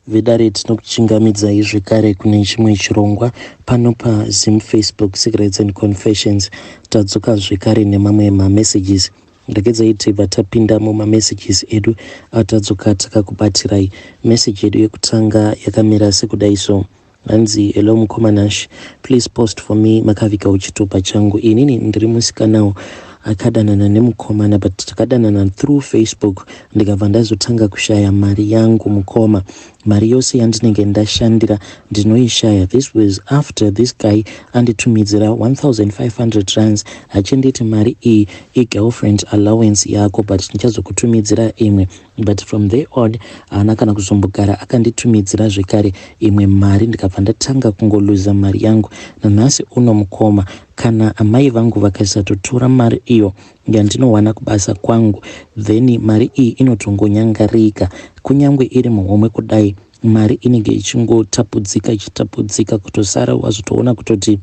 Vedare tinokuchingamidzai zvekare kune chimwe chirongwa pano paZim Facebook Secrets and Confessions. Tadzoka zvekare nemamwe messages. Ndakedzai tibva tapinda mumamessages edu atadzoka takakubatirai. Message edu yekutanga yakamira sekudai so. Hanzi, hello mukomanash, please post for me makavika uchitupa changu. Inini ndiri musikanawo akadanana nemukomana, but takadanana through Facebook. Ndikabva ndazotanga kushaya mari yangu mukoma. Mari yose yandinenge ndashandira ndinoishaya. This was after this guy anditumidzira 1,500 rands achinditi mari iyi girlfriend allowance yako, but ndichazokutumidzira imwe. But from there on haana kana kuzombogara akanditumidzira zvekare imwe mari. Ndikabva ndatanga kungoluza mari yangu. Nanhasi uno mukoma, kana amai vangu vakasatotora mari iyo yandinowana kubasa kwangu, then mari iyi inotongonyangarika. Kunyangwe iri muhomwe kudai, mari inenge ichitapudzika kutosara wazotoona kutoti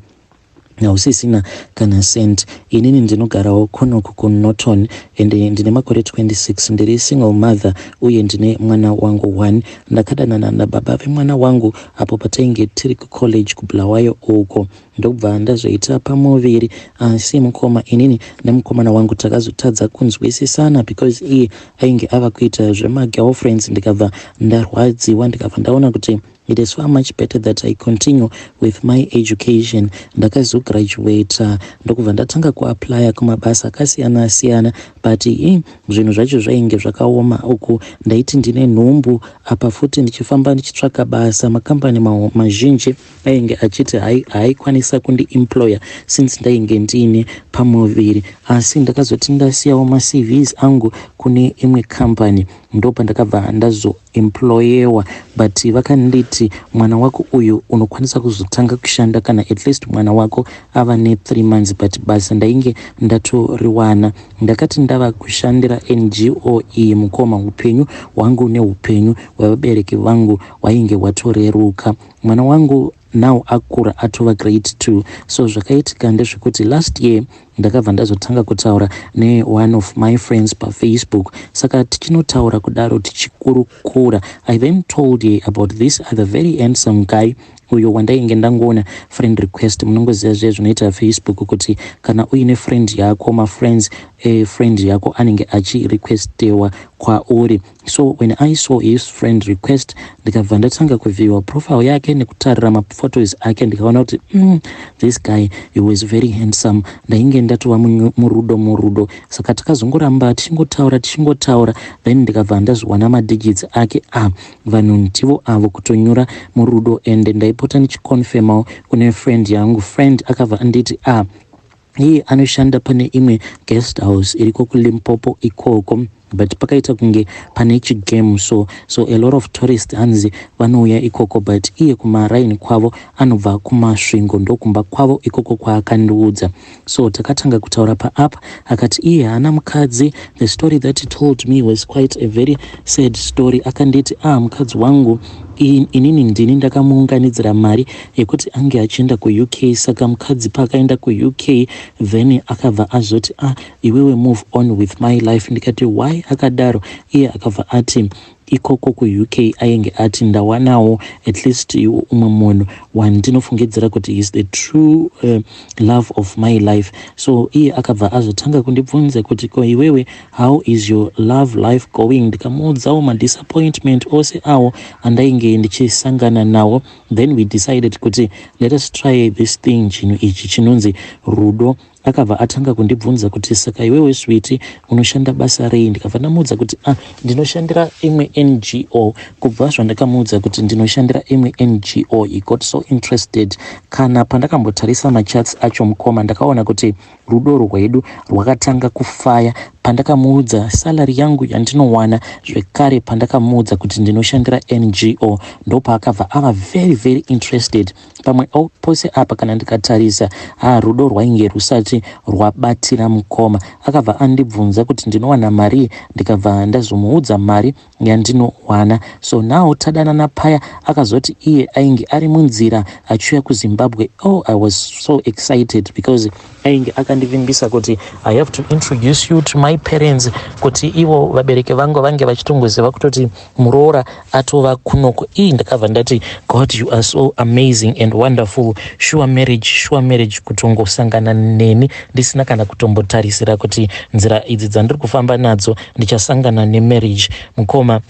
hausisina kana cent. Inini ndinogarawo kunoku kuNorton ende ndine makore 26, ndiri single mother uye ndine mwana wangu 1. Ndakadanana nababa vemwana wangu apo patainge tiri kucollege kuBulawayo uko. Ndobva ndazoita pamuviri, asi mukoma inini nemukomana wangu takazotadza kunzwisisana because iye ainge ava kuita zvemagirlfriends. Ndikabva ndarwadziwa, ndikabva ndaona kuti it is far much better that I continue with my education. Ndakazograduate, ndokubva ndatanga kuapply kumabasa akasiyana-siyana, but zvinhu zvacho zvainge zvakaoma uku. Ndaiti ndine nhumbu apa futi ndichifamba ndichitsvaka basa, makambani mazhinji ainge achiti haikwanisa kundiemploya since ndainge ndine pamuviri. Asi ndakazoti ndasiyawo maCVs angu kune imwe company, ndopa ndakabva ndazoemployewa, but vakanditi mwana wako uyu unokwanisa kuzotanga kushanda kana at least mwana wako ava ne3 months, but basa ndainge ndatoriwana. Ndakati ndava kushandira NGO iyi mukoma, upenyu hwangu neupenyu hwevabereki vangu hwainge hwatoreruka. Mwana wangu now akura atova grade 2. So zvakaitika ndezvekuti last year ndakabva ndazotanga kutaura one of my friends paFacebook. Saka tichinotaura kudaro tichikurukura, I then told her about this other very handsome guy uyo wandainge ndangoona friend request. Munongoziva zviye zvinoita Facebook kuti kana uine friend yako, mafriends friend yako anenge achirequestewa kwauri. So when I saw his friend request, ndikabva ndatanga kuviewa profile yake nekutarira maphotos ake, ndikaona kuti this guy, he was very handsome. Ndainge ndatova murudo. Saka takazongoramba tichingotaura, then ndikabva ndazowana madigits ake. Vanhu ndivo avo kutonyura murudo, and ndaipota ndichiconfirmawo kune friend yangu. Friend akabva anditi iye anoshanda pane imwe guest house iriko kuLimpopo ikoko, but pakaita kunge pane chigame, so a lot of tourists hanzi vanouya ikoko, but iye kumaraini kwavo anobva kumasvingo, ndokumba kwavo ikoko kwaakandiudza. So takatanga kutaura paapp, akati iye haana mukadzi. The story that he told me was quite a very sad story. Akanditi mukadzi wangu inini ndini ndakamuunganidzira mari yekuti ange achienda kuUK. Saka mukadzi paakaenda kuUK, then akabva azoti iwewe move on with my life. Ndikati why akadaro? Iye akabva ati ikoko kuUK ainge ati ndawanawo at least umwe munhu wandinofungidzira kuti is the true love of my life. So iye akabva azotanga kundibvunza kuti ko iwewe, how is your love life going? Ndikamuudzawo madisappointment ose awo andainge ndichisangana nawo. Then we decided kuti let us try this thing, chinhu ichi chinonzi rudo. Akabva atanga kundibvunza kuti saka iwewe switi unoshanda basa rei? Ndikabva ndamuudza kuti ndinoshandira imwe NGO. Kubva zvandakamuudza kuti ndinoshandira imwe NGO, he got so interested. Kana pandakambotarisa machats acho mukoma, ndakaona kuti rudo rwedu rwakatanga kufaya. Pandakamuudza salary yangu yandinowana zvekare, pandakamuudza kuti ndinoshandira NGO, ndopa akabva ava very very interested. Pamwe pose apa kana ndikatarisa rudo rwainge rusati rwabatira mukoma. Akabva andibvunza kuti ndinowana mari, ndikabva ndazomuudza mari yandinowana. So now tadanana paya, akazoti iye ainge ari munzira achiuya kuZimbabwe. I was so excited because ainge akandivimbisa kuti I have to introduce you to my parents, kuti ivo vabereki vangu vange vachitongoziva kutoti muroora atova kunoko. Ndakabva ndati God, you are so amazing and wonderful. Sure marriage kutongosangana neni ndisina kana kutombotarisira kuti nzira idzi dzandiri kufamba nadzo ndichasangana nemarriage. Mukoma,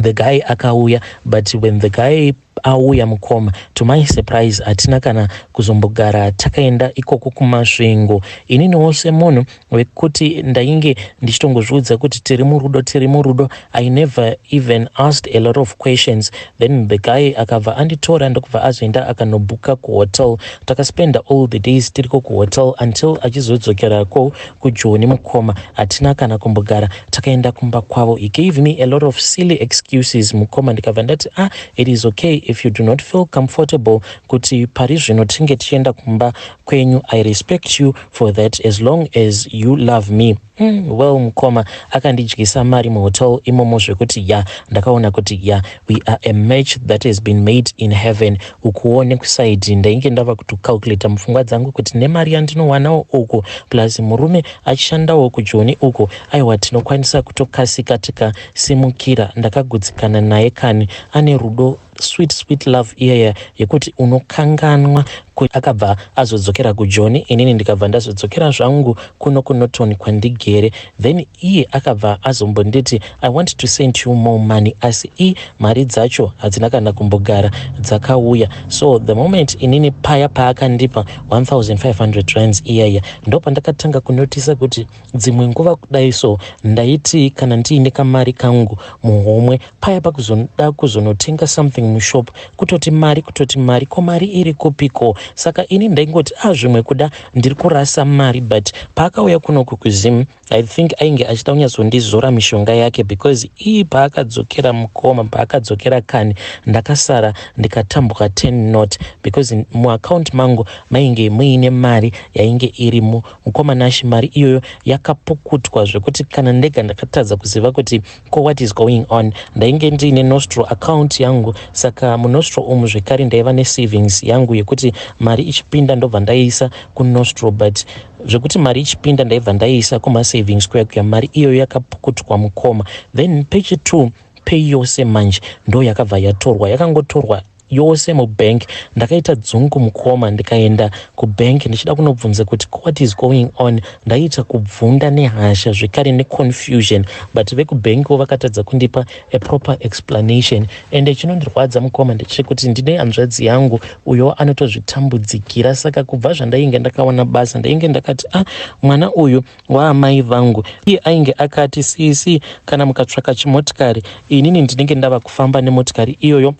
the guy akauya, but when the guy auya mukoma, to my surprise hatina kana kuzombogara takaenda ikoko kumasvingo. Ininiwo semunhu wekuti ndainge ndichitongozviudza kuti tiri murudo, I never even asked a lot of questions. Then the guy akabva anditora ndokubva azoenda akanobhuka kuhotel. Takaspenda all the days tiriko kuhotel until achizodzokerako kuJoni mukoma. Hatina kana kumbogara takaenda kumba kwavo. He gave me a lot of silly excuses mukoma. Ndikabva ndati it is okay if you do not feel comfortable kuti pari zvino tinge tichienda kumba kwenyu. I respect you for that as long as you love me. Well, mukoma akandidyisa mari muhotel imomo zvekuti ndakaona kuti we are a match that has been made in heaven. Ukuone kusaidi ndainge ndava kutocalculate mupfungwa dzangu kuti nemari yandinowanawo uko plus murume achishandawo kuJoni uko, aiwa tinokwanisa kutokasika tikasimukira. Ndakagutsikana naye kani, ane rudo, sweet love iyaya yekuti unokanganwa. Akabva azodzokera kuJoni, inini ndikabva ndazodzokera zvangu kuno kunotoni kwandigere. Then iye akabva azombonditi I want to send you more money, asi mari dzacho hadzina kana kumbogara dzakauya. So the moment inini paya paakandipa 1500 rands iyaya, ndopa ndakatanga kunotisa kuti dzimwe nguva kudai so ndaiti kana ndiine kamari kangu muhomwe paya pakuzoda kuzonotenga something mushop kutoti mari ko mari iri kopiko. Saka ini ndaingoti zvimwe kuda ndiri kurasa mari, but paakauya kunoku kuZim I think ainge achida kunyatsondizora mishonga yake, because paakadzokera mukoma, paakadzokera kani, ndakasara ndikatambuka 10 not because muaccount mangu mainge muine mari yainge irimo. Mukoma nashi mari iyoyo yakapukutwa zvekuti kana ndega ndakatadza kuziva kuti what is going on. Ndainge ndiine nostro account yangu, saka munostro umu zvekare ndaiva nesavings yangu yekuti mari ichipinda ndobva ndaiisa kunostro, but zvekuti mari ichipinda ndaibva ndaiisa kumasavings kuya mari iyoyo yakapukutwa mukoma. Then page 2 pay yose manje ndo yakabva yatorwa, yakangotorwa yose mubank. Ndakaita dzungu mukoma, ndikaenda kubank ndichida kunobvunza kuti what is going on. Ndaita kubvunda nehasha zvekare neconfusion, but vekubank vakatadza kundipa a proper explanation. And chinondirwadza mukoma ndechekuti ndine hanzvadzi yangu uyo anotozvitambudzikira, saka kubva zvandainge ndakawana basa ndainge ndakati mwana uyu waamai vangu. Iye ainge akati sisi kana mukatsvaka chimotikari inini ndinenge ndava kufamba nemotikari iyoyo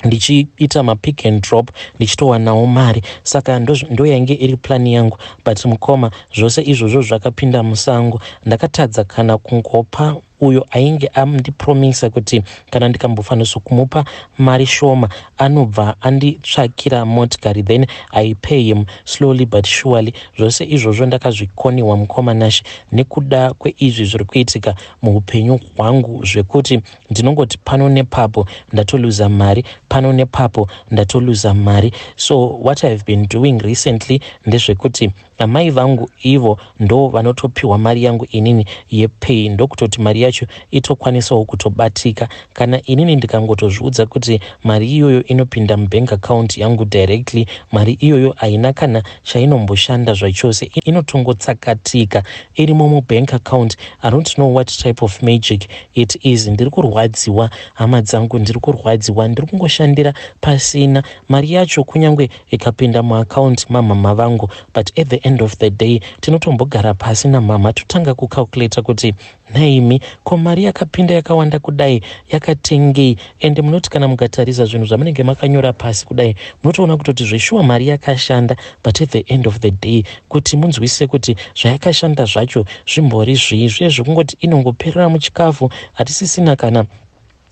ndichiita mapick and drop ndichitowanawo mari, saka ndo yainge iri plani yangu. But mukoma zvose izvozvo zvakapinda musango. Ndakatadza kana kungopa uyo ainge andipromisa kuti kana ndikambofanirwa kumupa mari shoma anobva anditsvakira motikari, then I pay him slowly but surely. Zvose izvozvo ndakazvikoniwa mukoma nashi nekuda kweizvi zviri kuitika muupenyu hwangu, zvekuti ndinongoti pano nepapo ndatoluza mari, pano nepapo ndatoluza mari. So what I've been doing recently ndezvekuti amai vangu ivo ndo vanotopiwa mari yangu inini yepay, ndokutoti mari yacho itokwanisawo kutobatika. Kana inini ndikangotozviudza kuti mari iyoyo inopinda mubank account yangu directly, mari iyoyo haina kana chainomboshanda zvachose, inotongotsakatika irimo mubank account. I don't know what type of magic it is. Ndiri kurwadziwa hama dzangu, ndiri kurwadziwa, ndiri kungoshandira pasina. Mari yacho kunyangwe ikapinda muaccount mamama vangu, but at the end of the day tinotombogara pasi namama totanga kucalculate kuti naimi ko mari yakapinda yakawanda kudai yakatengei. Ende munoti kana mukatarisa zvinhu zvamunenge makanyora pasi kudai munotoona kutoti zveshuwa mari yakashanda, but at the end of the day kuti munzwise kuti zvayakashanda zvacho zvimbori zvizvi zvekungoti inongoperera muchikafu hatisisina kana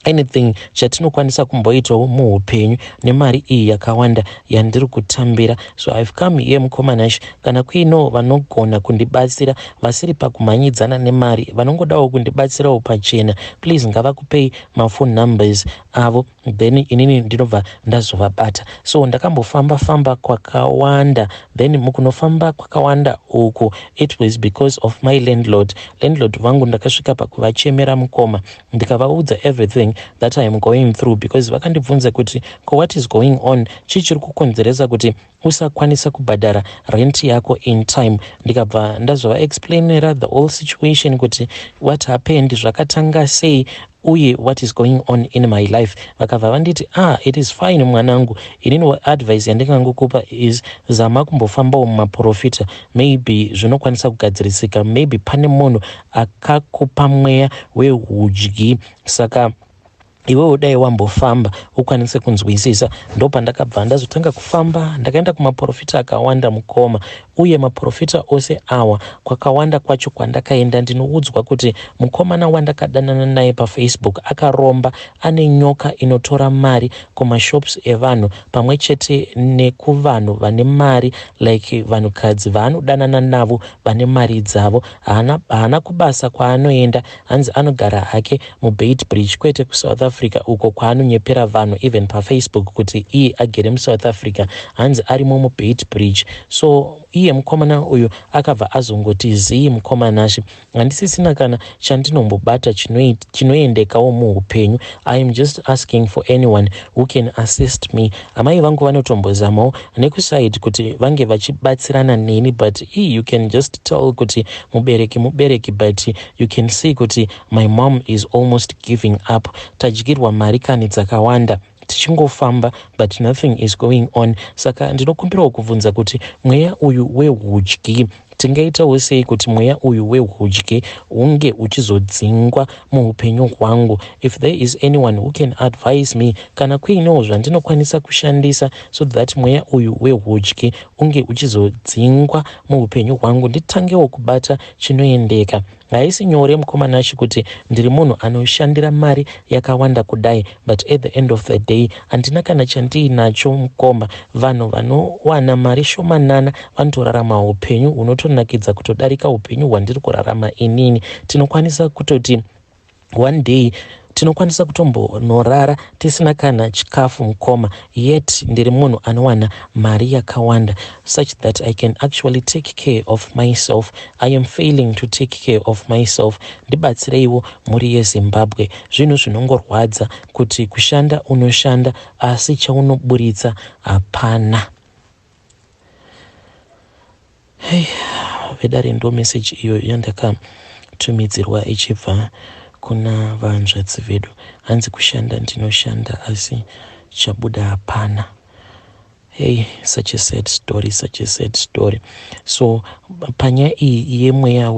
anything chatinokwanisa kumboitawo muupenyu nemari iyi yakawanda yandiri kutambira. So I've come here mukomanashi, kana kuino vanogona kundibatsira vasiri pakumhanyidzana nemari, vanongodawo kundibatsirawo pachena, please ngavakupei mafone numbers avo, then inini ndinobva ndazovabata. So ndakambofamba kwakawanda, then mukunofamba kwakawanda uku it was because of my landlord vangu. Ndakasvika pakuvachemera mukoma ndikavaudza everything that I am going through, because vakandibvunza kuti what is going on, chichiri kukonzeresa kuti usakwanisa kubhadhara rent yako in time. Ndikabva ndazova explainera the whole situation kuti what happened, zvakatanga sei, uye what is going on in my life. Vakabva vanditi it is fine mwanangu, inini advice yandingangokupa is zama kumbofambawo mumaprofita, maybe zvinokwanisa kugadzirisika, maybe pane munhu akakupa mweya wehudyi, saka iwewe dai wambofamba ukwanise kunzwisisa. Ndo pandakabva ndazotanga kufamba, ndakaenda kumaprofita akawanda mukoma, uye maprofita ose awa kwakawanda kwacho kwandakaenda ndinoudzwa kuti mukomana wandakadanana naye paFacebook akaromba, ane nyoka inotora mari kumashops evanhu pamwe chete nekuvanhu vane mari, like vanhukadzi vaanodanana navo vane mari dzavo. Haana kubasa kwaanoenda, hanzi anogara hake muBeit Bridge, kwete kuSouth Africa uko kwaanonyepera vanhu even paFacebook kuti iye agere muSouth Africa, hanzi arimo muBeit Bridge. So iye mukomana uyu akabva azongoti zii mukomanashi, handisisina kana chandinombobata chinoendekawo muupenyu. I am just asking for anyone who can assist me. Amai vangu vanotombozamawo nekusaidi kuti vange vachibatsirana neni, but you can just tell kuti mubereki, but you can see kuti my mom is almost giving up. Tadyirwa mari kani dzakawanda tichingofamba, but nothing is going on. Saka ndinokumbirawo kubvunza kuti mweya uyu wehudyi tingaitawo sei kuti mweya uyu wehudyi unge uchizodzingwa muupenyu hwangu. If there is anyone who can advise me, kana kuinewo zvandinokwanisa kushandisa so that mweya uyu wehudyi unge uchizodzingwa muupenyu hwangu, nditangewo kubata chinoendeka. Haisi nyore mukomanashi kuti ndiri munhu anoshandira mari yakawanda kudai, but at the end of the day handina kana chandiinacho mukoma. Vanhu vanowana mari shomanana vanotorarama upenyu hunotonakidza kutodarika upenyu hwandiri kurarama inini. Tinokwanisa kutoti one day tinokwanisa kutombonorara tisina kana chikafu mukoma, yet ndiri munhu anowana mari yakawanda, such that I can actually take care of myself. I am failing to take care of myself. Ndibatsireiwo muri yeZimbabwe. Zvinhu zvinongorwadza kuti kushanda unoshanda asi chaunoburitsa hapana. Hey, vedare ndo message iyo yandakatumidzirwa ichibva kuna vanzvadzi vedu. Hanzi kushanda ndinoshanda asi chabuda hapana. Hey, such a sad story. So panya iyi yemweya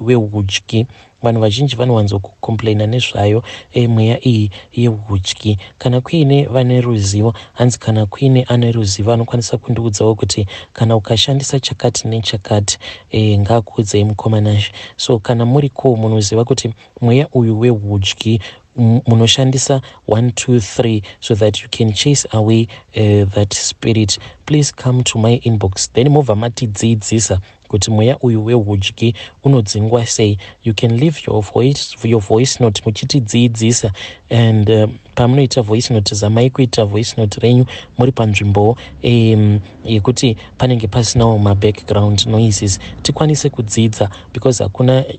wehudyi, vanhu vazhinji vanowanzo kukomplaina nezvayo mweya iyi yehudyi. Kana kuine vane ruzivo, hanzi kana kuine ane ruzivo anokwanisa kundiudzawo kuti kana ukashandisa chakati nechakati ngakuudzei mukomanashi. So kana muriko munoziva kuti mweya uyu wehudyi munoshandisa 1 2 3 so that you can chase away that spirit, please come to my inbox, then mobva matidzidzisa kuti mweya uyu wehudyi unodzingwa sei. You can leave your voice note muchitidzidzisa, and pamunoita voice note zamai kuita voice note renyu muri panzvimbo yekuti panenge pasinawo mabackground noises, tikwanise kudzidza, because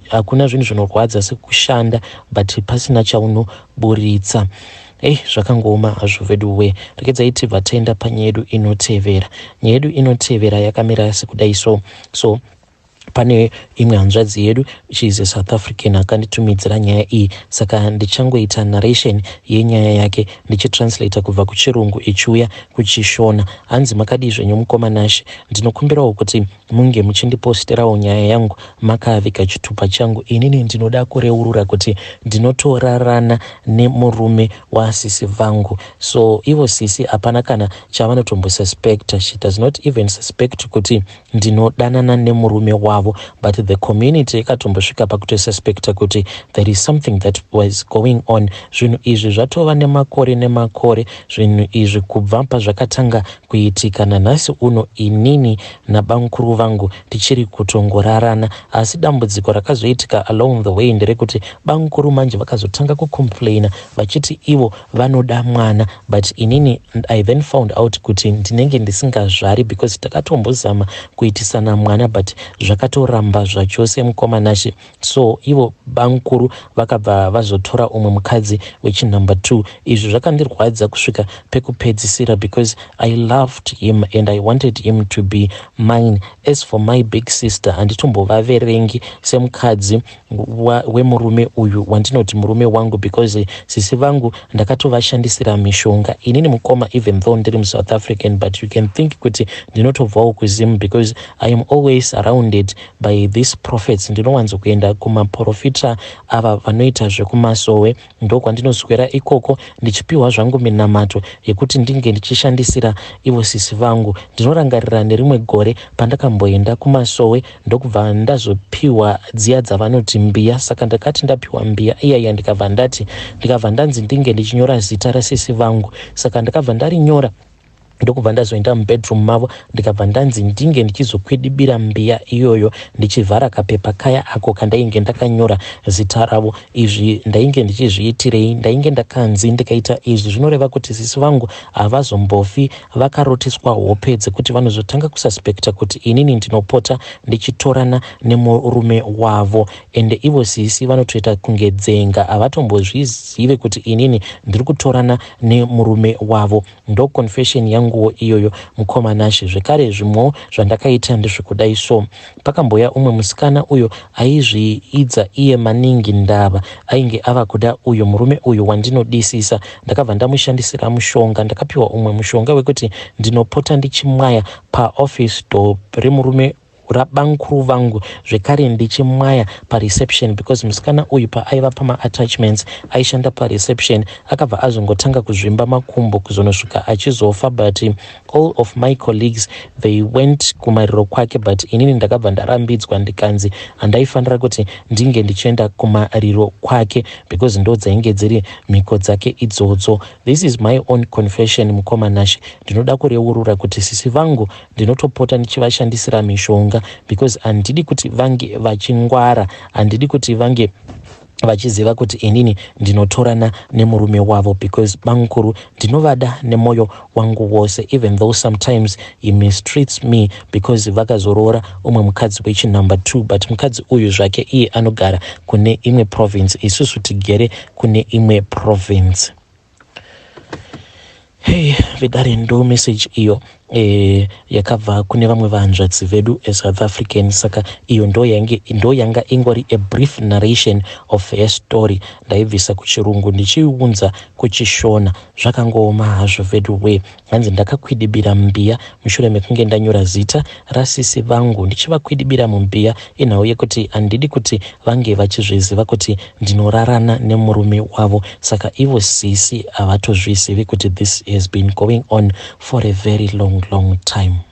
hakuna zvinhu zvinorwadza sekushanda but pasina chaunoburitsa. Zvakangooma hazvo vedu we. Reedzai tibva taenda panyaya yedu inotevera. Nyaya yedu inotevera yakamira sekudai so pane imwe hanzvadzi yedu, she is a South African, akanditumidzira nyaya iyi, saka ndichangoita narration yenyaya yake ndichitranslata kubva kuchirungu ichiuya kuchishona. Hanzi makadi zvenyu mukomanashi, ndinokumbirawo kuti munge muchindiposterawo nyaya yangu makavika chitupa changu. Inini ndinoda kureurura kuti ndinotorarana nemurume wasisi vangu. So ivo sisi hapana kana chavanotombosuspecta. She does not even suspect kuti ndinodanana nemurume wavo. wavo, but the community ikatombosvika pakutosuspecta kuti there is something that was going on. Zvinhu izvi zvatova nemakore zvinhu izvi kubva pazvakatanga kuitika nanhasi uno inini nabamukuru vangu tichiri kutongorarana, asi dambudziko rakazoitika along the way nderekuti bamukuru manje vakazotanga kucomplaina vachiti ivo vanoda mwana, but inini I then found out kuti ndinenge ndisingazvari because takatombozama kuitisana mwana but zvakatoramba zvachose mukomanashi. So ivo bamukuru vakabva vazotora umwe mukadzi wechinumber 2. Izvi zvakandirwadza kusvika pekupedzisira because I loved him and I wanted him to be mine. As for my big sister, anditombovaverengi semukadzi wemurume uyu wandinoti murume wangu because sisi vangu ndakatovashandisira mishonga. Inini mukoma even though ndiri South African, but you can think kuti ndinotobvawo kuzimu because I am always surrounded by these prophets. Ndinowanzo kuenda kumaprofita ava vanoita zvekumasowe, ndokwandinoswera ikoko ndichipiwa zvangu minamato yekuti ndinge ndichishandisira ivo sisi vangu. Ndinorangarira nerimwe gore pandakamboenda kumasowe ndokubva ndazopiwa dziya dzavanoti mbiya, saka ndakati ndapiwa mbiya iyaya ndikabva ndanzi ndinge ndichinyora zita rasisi vangu, saka ndakabva ndarinyora ndokubva ndazoenda mubedroom mavo ndikabva ndanzi ndinge ndichizokwidibira mbiya iyoyo ndichivhara kapepa kaya ako kandainge ndakanyora zita ravo. Izvi ndainge ndichizviitirei? Ndainge ndakanzi ndikaita izvi zvinoreva kuti sisi vangu havazombofi vakarotiswa hope dzekuti vanozotanga kususpecta kuti inini ndinopota ndichitorana nemurume wavo, ende ivo sisi vanotoita kunge dzenga, havatombozvizive kuti inini ndiri kutorana nemurume wavo. Ndo confession yangu iyoyo mukomanashi. Zvekare zvimwewo zvandakaita ndezvekudai. So pakamboya umwe musikana uyo aizviidza iye maningi ndava ainge ava kuda uyo murume uyo wandinodisisa, ndakabva ndamushandisira mushonga. Ndakapiwa umwe mushonga wekuti ndinopota ndichimwaya paoffice door remurume rabamukuru vangu, zvekare ndichimwaya pareception because musikana uyu paaiva pama-attachments aishanda pareception, akabva azongotanga kuzvimba makumbo kuzonosvika achizofa, but all of my colleagues they went kumariro kwake, but inini ndakabva ndarambidzwa ndikanzi handaifanira kuti ndinge ndichienda kumariro kwake because ndo dzainge dziri mhiko dzake idzodzo. This is my own confession mukomanashi. Ndinoda kureurura kuti sisi vangu ndinotopota ndichivashandisira mishonga because handidi kuti vange vachingwara, handidi kuti vange vachiziva kuti inini ndinotorana nemurume wavo because bamukuru ndinovada nemoyo wangu wose, even though sometimes he mistreats me because vakazorora umwe mukadzi wechinumber 2, but mukadzi uyu zvake iye anogara kune imwe province, isusu tigere kune imwe province. Hey, vedare ndo message iyo yakabva kune vamwe vanzvadzi vedu eSouth African, saka iyo ndo yanga ingori a brief narration of her story. Ndaibvisa kuchirungu ndichiunza kuchishona, zvakangooma hazvo vedu we. Hanzi ndakakwidibira mbiya mushure mekunge ndanyora zita rasisi vangu ndichivakwidibira mumbiya inhau yekuti handidi kuti vange vachizviziva kuti ndinorarana nemurume wavo, saka ivo sisi havatozvizivi kuti this has been going on for a very long time.